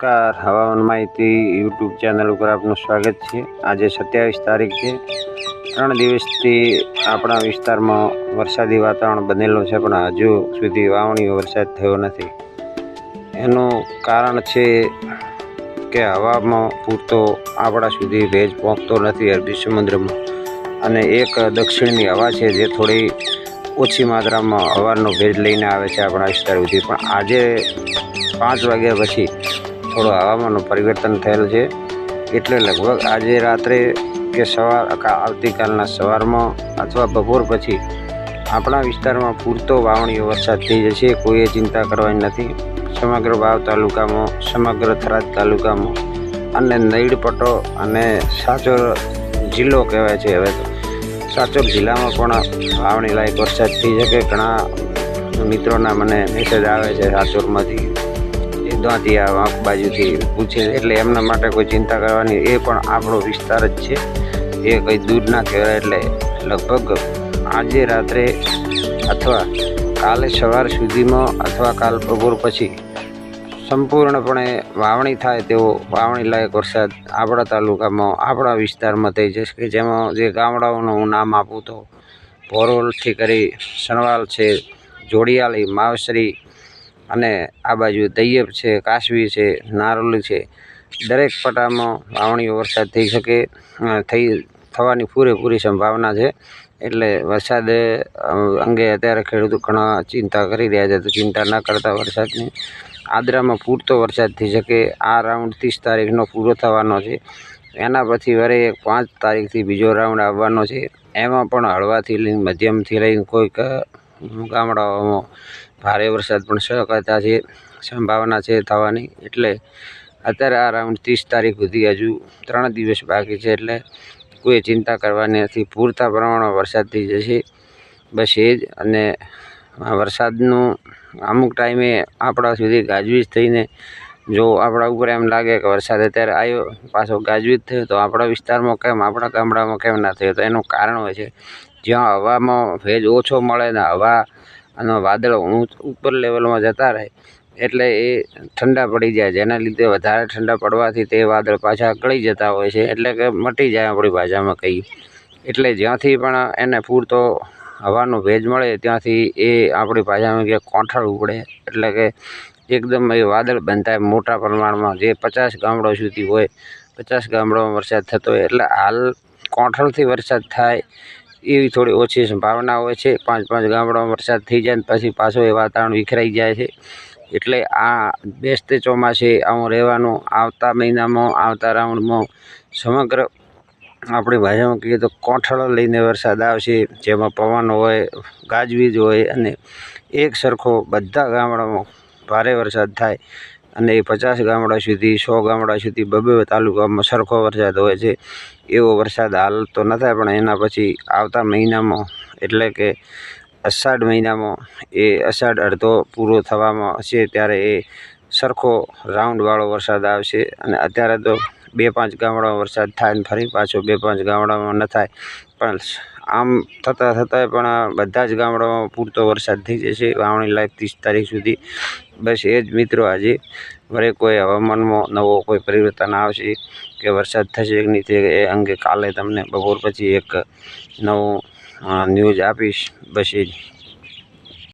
નમસ્કાર, હવામાન માહિતી યુટ્યુબ ચેનલ ઉપર આપનું સ્વાગત છે। આજે 27 તારીખ છે। 3 દિવસથી આપણા વિસ્તારમાં વરસાદી વાતાવરણ બનેલું છે, પણ હજુ સુધી વાવણીઓ વરસાદ થયો નથી। એનું કારણ છે કે હવામાં પૂરતો આપણા સુધી ભેજ પહોંચતો નથી અરબી સમુદ્રમાં, અને એક દક્ષિણની હવા છે જે થોડી ઓછી માત્રામાં હવાનો ભેજ લઈને આવે છે આપણા વિસ્તાર સુધી। પણ આજે 5 વાગ્યા પછી થોડું હવામાનનું પરિવર્તન થયેલ છે, એટલે લગભગ આજે રાત્રે કે આવતીકાલના સવારમાં અથવા બપોર પછી આપણા વિસ્તારમાં પૂરતો વાવણીઓ વરસાદ થઈ જશે। કોઈએ ચિંતા કરવાની નથી। સમગ્ર વાવ તાલુકામાં, સમગ્ર થરાદ તાલુકામાં અને નઈડપટ્ટો અને સાચોર જિલ્લો કહેવાય છે હવે તો, સાચોર જિલ્લામાં પણ વાવણી લાયક વરસાદ થઈ શકે। ઘણા મિત્રોના મને મેસેજ આવે છે સાચોરમાંથી, ત્યાંથી આ વાંક બાજુથી પૂછે, એટલે એમના માટે કોઈ ચિંતા કરવાની, એ પણ આપણો વિસ્તાર જ છે, એ કંઈ દૂર ના કહેવાય। એટલે લગભગ આજે રાત્રે અથવા કાલે સવાર સુધીમાં અથવા કાલ બપોર પછી સંપૂર્ણપણે વાવણી થાય તેવો વાવણી લાયક વરસાદ આપણા તાલુકામાં, આપણા વિસ્તારમાં થઈ જશે। કે જેમાં જે ગામડાઓનું હું નામ આપું તો ભોરોલથી કરી સણવાલ છે, જોડિયાળી, માવસરી અને આ બાજુ દૈયબ છે, કાસવી છે, નારોલી છે, દરેક પટ્ટામાં વાવણીઓ વરસાદ થઈ શકે, થવાની પૂરેપૂરી સંભાવના છે। એટલે વરસાદ અંગે અત્યારે ખેડૂતો ઘણા ચિંતા કરી રહ્યા છે, તો ચિંતા ન કરતા વરસાદની આદરામાં પૂરતો વરસાદ થઈ શકે। આ રાઉન્ડ 30 તારીખનો પૂરો થવાનો છે, એના પછી વરે 5 તારીખથી બીજો રાઉન્ડ આવવાનો છે। એમાં પણ હળવાથી લઈને મધ્યમથી લઈને કોઈક ગામડાઓમાં ભારે વરસાદ પણ શક્યતા છે, સંભાવના છે થવાની। એટલે અત્યારે આ રાઉન્ડ 30 તારીખ સુધી હજુ 3 દિવસ બાકી છે, એટલે કોઈ ચિંતા કરવાની નથી। પૂરતા પ્રમાણમાં વરસાદ થઈ જશે, બસ એ જ। અને વરસાદનું અમુક ટાઈમે આપણા સુધી ગાજવીજ થઈને જો આપણા ઉપર એમ લાગે કે વરસાદ અત્યારે આવ્યો પાછો ગાજવીજ થયો, તો આપણા વિસ્તારમાં કેમ, આપણા ગામડામાં કેમ ના થયો, તો એનું કારણ હોય છે જ્યાં હવામાં ભેજ ઓછો મળે ને હવા અને વાદળો ઉપર લેવલમાં જતા રહે, એટલે એ ઠંડા પડી જાય, જેના લીધે વધારે ઠંડા પડવાથી તે વાદળ પાછા ગળી જતા હોય છે, એટલે કે મટી જાય આપણી ભાષામાં કહીએ। એટલે જ્યાંથી પણ એને પૂરતો હવાનો ભેજ મળે ત્યાંથી એ આપણી ભાષામાં કે કોંઠળ ઉપડે, એટલે કે એકદમ એ વાદળ બંધાય મોટા પ્રમાણમાં, જે 50 ગામડા સુધી હોય, 50 ગામડામાં વરસાદ થતો હોય। એટલે હાલ કોંઠળથી વરસાદ થાય એવી થોડી ઓછી સંભાવના હોય છે। 5 ગામડામાં વરસાદ થઈ જાય ને પછી પાછો એ વાતાવરણ વિખરાઈ જાય છે। એટલે આ બેસતે ચોમાસે આવું રહેવાનું। આવતા મહિનામાં, આવતા રાઉન્ડમાં સમગ્ર આપણી ભાષામાં કહીએ તો કોંઠળો લઈને વરસાદ આવશે, જેમાં પવન હોય, ગાજવીજ હોય, અને એક સરખો બધા ગામડામાં ભારે વરસાદ થાય, અને એ 50 ગામડા સુધી, 100 ગામડા સુધી, 2 તાલુકામાં સરખો વરસાદ હોય છે। એવો વરસાદ હાલ તો ન થાય, પણ એના પછી આવતા મહિનામાં, એટલે કે અષાઢ મહિનામાં, એ અષાઢ અડધો પૂરો થવામાં હશે ત્યારે એ સરખો રાઉન્ડવાળો વરસાદ આવશે। અને અત્યારે તો 2-5 ગામડામાં વરસાદ થાય ને ફરી પાછો 2-5 ગામડામાં ન થાય, પણ આમ થતાં પણ બધા જ ગામડામાં પૂરતો વરસાદ થઈ જશે વાવણી લાયક 30 તારીખ સુધી। બસ એ જ મિત્રો, આજે વરે કોઈ હવામાનમાં નવો કોઈ પરિવર્તન આવશે કે વરસાદ થશે કે નહીં, એ અંગે કાલે તમને બપોર પછી એક નવું ન્યૂઝ આપીશ। બસ એ જ।